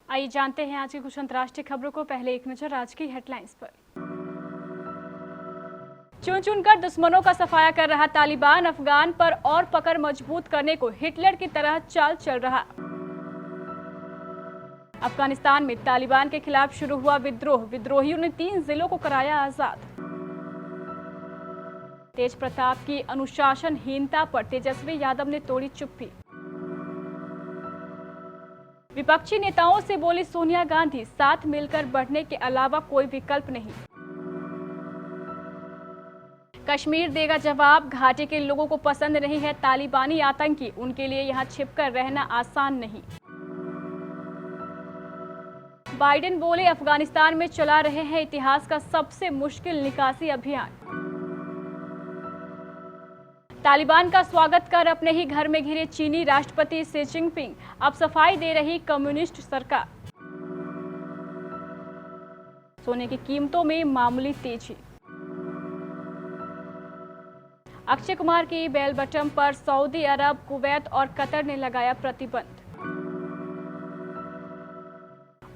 आइए जानते हैं आज की कुछ अंतर्राष्ट्रीय खबरों को। पहले एक नजर आज की हेडलाइंस पर। चुन चुनकर दुश्मनों का सफाया कर रहा तालिबान, अफगान पर और पकड़ मजबूत करने को हिटलर की तरह चाल चल रहा। अफगानिस्तान में तालिबान के खिलाफ शुरू हुआ विद्रोह, विद्रोहियों ने 3 जिलों को कराया आजाद। तेज प्रताप की अनुशासनहीनता पर तेजस्वी यादव ने तोड़ी चुप्पी। विपक्षी नेताओं से बोली सोनिया गांधी, साथ मिलकर बढ़ने के अलावा कोई विकल्प नहीं। कश्मीर देगा जवाब, घाटी के लोगों को पसंद नहीं है तालिबानी आतंकी, उनके लिए यहां छिपकर रहना आसान नहीं। बाइडेन बोले अफगानिस्तान में चला रहे हैं इतिहास का सबसे मुश्किल निकासी अभियान। तालिबान का स्वागत कर अपने ही घर में घिरे चीनी राष्ट्रपति शी जिनपिंग, अब सफाई दे रही कम्युनिस्ट सरकार। सोने की कीमतों में मामूली तेजी। अक्षय कुमार की बेल बटम पर सऊदी अरब, कुवैत और कतर ने लगाया प्रतिबंध।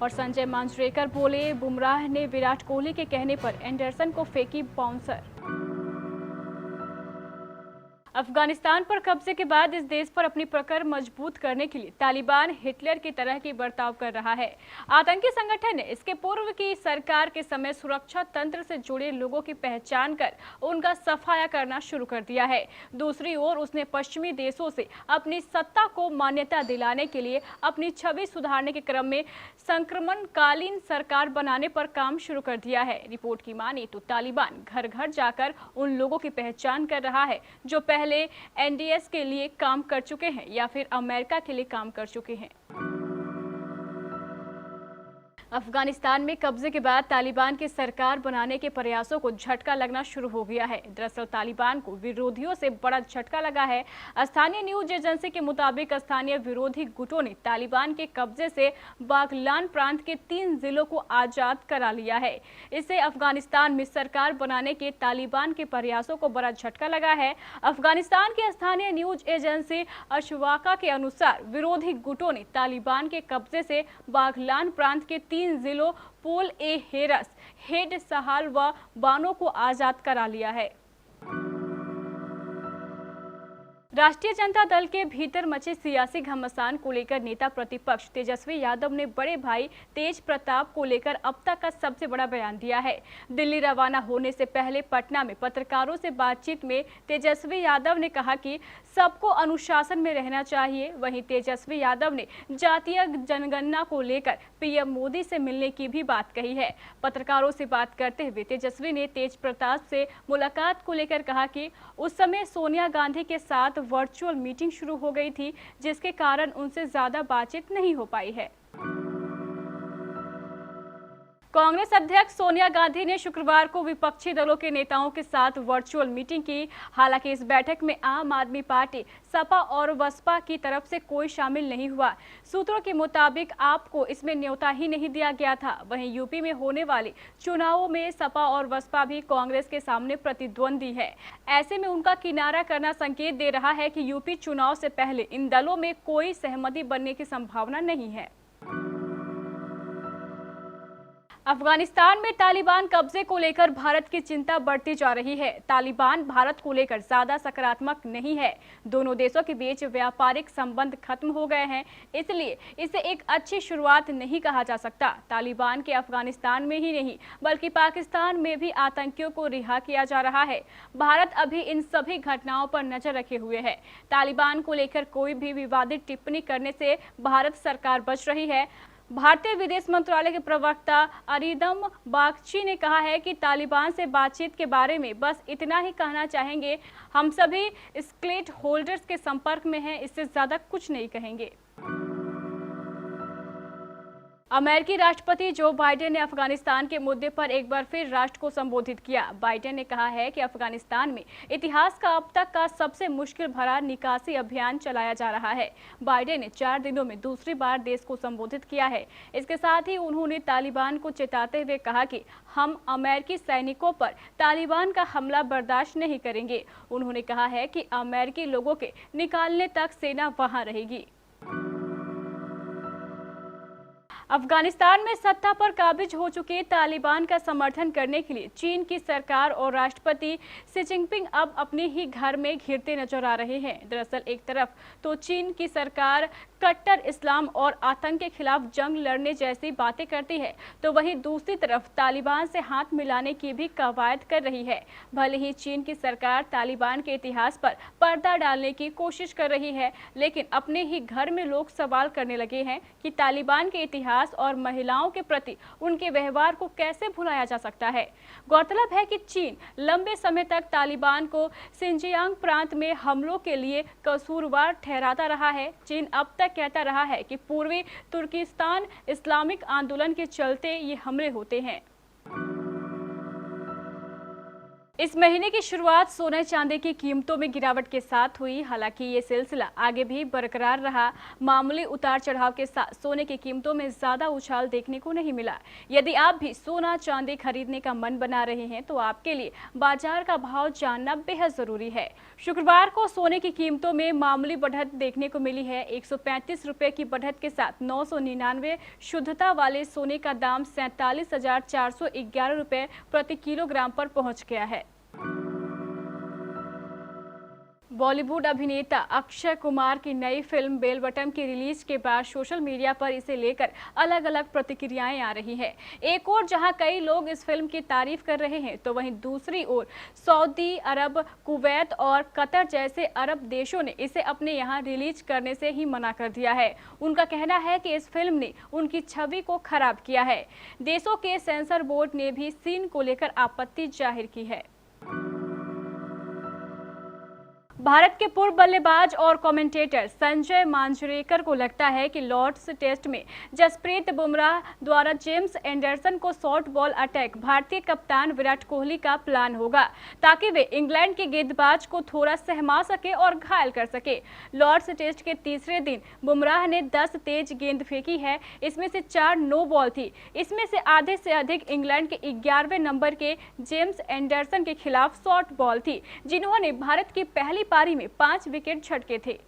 और संजय मांजरेकर बोले बुमराह ने विराट कोहली के कहने पर एंडरसन को फेंकी बाउंसर। अफगानिस्तान पर कब्जे के बाद इस देश पर अपनी पकड़ मजबूत करने के लिए तालिबान हिटलर की तरह की बर्ताव कर रहा है। आतंकी संगठन ने इसके पूर्व की सरकार के समय सुरक्षा तंत्र से जुड़े लोगों की पहचान कर उनका सफाया करना शुरू कर दिया है। दूसरी ओर उसने पश्चिमी देशों से अपनी सत्ता को मान्यता दिलाने के लिए अपनी छवि सुधारने के क्रम में संक्रमणकालीन सरकार बनाने पर काम शुरू कर दिया है। रिपोर्ट की माने तो तालिबान घर घर जाकर उन लोगों की पहचान कर रहा है जो पहले एनडीएस के लिए काम कर चुके हैं या फिर अमेरिका के लिए काम कर चुके हैं। अफगानिस्तान में कब्जे के बाद तालिबान की सरकार बनाने के प्रयासों को झटका लगना शुरू हो गया है। दरअसल तालिबान को विरोधियों से बड़ा झटका लगा है। स्थानीय न्यूज एजेंसी के मुताबिक स्थानीय विरोधी गुटों ने तालिबान के कब्जे से बागलान प्रांत के 3 जिलों को आजाद करा लिया है। इससे अफगानिस्तान में सरकार बनाने के तालिबान के प्रयासों को बड़ा झटका लगा है। अफगानिस्तान की स्थानीय न्यूज एजेंसी अशवाका के अनुसार विरोधी गुटों ने तालिबान के कब्जे से बागलान प्रांत के 3 जिलों पोल ए हेरस, हेड सहाल व बानो को आजाद करा लिया है। राष्ट्रीय जनता दल के भीतर मचे सियासी घमासान को लेकर नेता प्रतिपक्ष तेजस्वी यादव ने बड़े भाई तेज प्रताप को लेकर अब तक का सबसे बड़ा बयान दिया है। दिल्ली रवाना होने से पहले पटना में पत्रकारों से बातचीत में तेजस्वी यादव ने कहा कि सबको अनुशासन में रहना चाहिए। वहीं तेजस्वी यादव ने जातीय जनगणना को लेकर पीएम मोदी से मिलने की भी बात कही है। पत्रकारों से बात करते हुए तेजस्वी ने तेज प्रताप से मुलाकात को लेकर कहा कि उस समय सोनिया गांधी के साथ वर्चुअल मीटिंग शुरू हो गई थी, जिसके कारण उनसे ज्यादा बातचीत नहीं हो पाई है। कांग्रेस अध्यक्ष सोनिया गांधी ने शुक्रवार को विपक्षी दलों के नेताओं के साथ वर्चुअल मीटिंग की। हालांकि इस बैठक में आम आदमी पार्टी, सपा और बसपा की तरफ से कोई शामिल नहीं हुआ। सूत्रों के मुताबिक आपको इसमें न्योता ही नहीं दिया गया था। वहीं यूपी में होने वाले चुनावों में सपा और बसपा भी कांग्रेस के सामने प्रतिद्वंदी है। ऐसे में उनका किनारा करना संकेत दे रहा है कि यूपी चुनाव से पहले इन दलों में कोई सहमति बनने की संभावना नहीं है। अफगानिस्तान में तालिबान कब्जे को लेकर भारत की चिंता बढ़ती जा रही है। तालिबान भारत को लेकर ज्यादा सकारात्मक नहीं है। दोनों देशों के बीच व्यापारिक संबंध खत्म हो गए हैं, इसलिए इसे एक अच्छी शुरुआत नहीं कहा जा सकता। तालिबान के अफगानिस्तान में ही नहीं बल्कि पाकिस्तान में भी आतंकियों को रिहा किया जा रहा है। भारत अभी इन सभी घटनाओं पर नजर रखे हुए है। तालिबान को लेकर कोई भी विवादित टिप्पणी करने से भारत सरकार बच रही है। भारतीय विदेश मंत्रालय के प्रवक्ता अरिदम बागची ने कहा है कि तालिबान से बातचीत के बारे में बस इतना ही कहना चाहेंगे, हम सभी स्टेक होल्डर्स के संपर्क में हैं, इससे ज्यादा कुछ नहीं कहेंगे। अमेरिकी राष्ट्रपति जो बाइडेन ने अफगानिस्तान के मुद्दे पर एक बार फिर राष्ट्र को संबोधित किया। बाइडेन ने कहा है कि अफगानिस्तान में इतिहास का अब तक का सबसे मुश्किल भरा निकासी अभियान चलाया जा रहा है। बाइडेन ने 4 दिनों में दूसरी बार देश को संबोधित किया है। इसके साथ ही उन्होंने तालिबान को चेताते हुए कहा कि हम अमेरिकी सैनिकों पर तालिबान का हमला बर्दाश्त नहीं करेंगे। उन्होंने कहा है कि अमेरिकी लोगों के निकालने तक सेना वहां रहेगी। अफगानिस्तान में सत्ता पर काबिज हो चुके तालिबान का समर्थन करने के लिए चीन की सरकार और राष्ट्रपति शी जिनपिंग अब अपने ही घर में घिरते नजर आ रहे हैं। दरअसल एक तरफ तो चीन की सरकार कट्टर इस्लाम और आतंक के खिलाफ जंग लड़ने जैसी बातें करती है, तो वहीं दूसरी तरफ तालिबान से हाथ मिलाने की भी कवायद कर रही है। भले ही चीन की सरकार तालिबान के इतिहास पर पर्दा डालने की कोशिश कर रही है, लेकिन अपने ही घर में लोग सवाल करने लगे हैं कि तालिबान के इतिहास और महिलाओं के प्रति उनके व्यवहार को कैसे भुलाया जा सकता है। गौरतलब है कि चीन लंबे समय तक तालिबान को सिंजियांग प्रांत में हमलों के लिए कसूरवार ठहराता रहा है। चीन अब तक कहता रहा है कि पूर्वी तुर्किस्तान इस्लामिक आंदोलन के चलते ये हमले होते हैं। इस महीने की शुरुआत सोने चांदी की कीमतों में गिरावट के साथ हुई। हालांकि ये सिलसिला आगे भी बरकरार रहा। मामूली उतार चढ़ाव के साथ सोने की कीमतों में ज्यादा उछाल देखने को नहीं मिला। यदि आप भी सोना चांदी खरीदने का मन बना रहे हैं तो आपके लिए बाजार का भाव जानना बेहद जरूरी है। शुक्रवार को सोने की कीमतों में मामूली बढ़त देखने को मिली है। 135 रुपए की बढ़त के साथ 999 शुद्धता वाले सोने का दाम 47,411 रुपए प्रति किलोग्राम पर पहुंच गया है। बॉलीवुड अभिनेता अक्षय कुमार की नई फिल्म बेलबटम की रिलीज के बाद सोशल मीडिया पर इसे लेकर अलग अलग प्रतिक्रियाएं आ रही है। एक ओर जहां कई लोग इस फिल्म की तारीफ कर रहे हैं, तो वहीं दूसरी ओर सऊदी अरब, कुवैत और कतर जैसे अरब देशों ने इसे अपने यहां रिलीज करने से ही मना कर दिया है। उनका कहना है कि इस फिल्म ने उनकी छवि को खराब किया है। देशों के सेंसर बोर्ड ने भी सीन को लेकर आपत्ति जाहिर की है। भारत के पूर्व बल्लेबाज और कमेंटेटर संजय मांजरेकर को लगता है कि लॉर्ड्स टेस्ट में जसप्रीत बुमराह द्वारा जेम्स एंडरसन को शॉर्ट बॉल अटैक भारतीय कप्तान विराट कोहली का प्लान होगा, ताकि वे इंग्लैंड के गेंदबाज को थोड़ा सहमा सके और घायल कर सके। लॉर्ड्स टेस्ट के तीसरे दिन बुमराह ने 10 तेज गेंद फेंकी है। इसमें से 4 नो बॉल थी। इसमें से आधे से अधिक इंग्लैंड के 11वें नंबर के जेम्स एंडरसन के खिलाफ शॉर्ट बॉल थी, जिन्होंने भारत की पहली पारी में 5 विकेट झटके थे।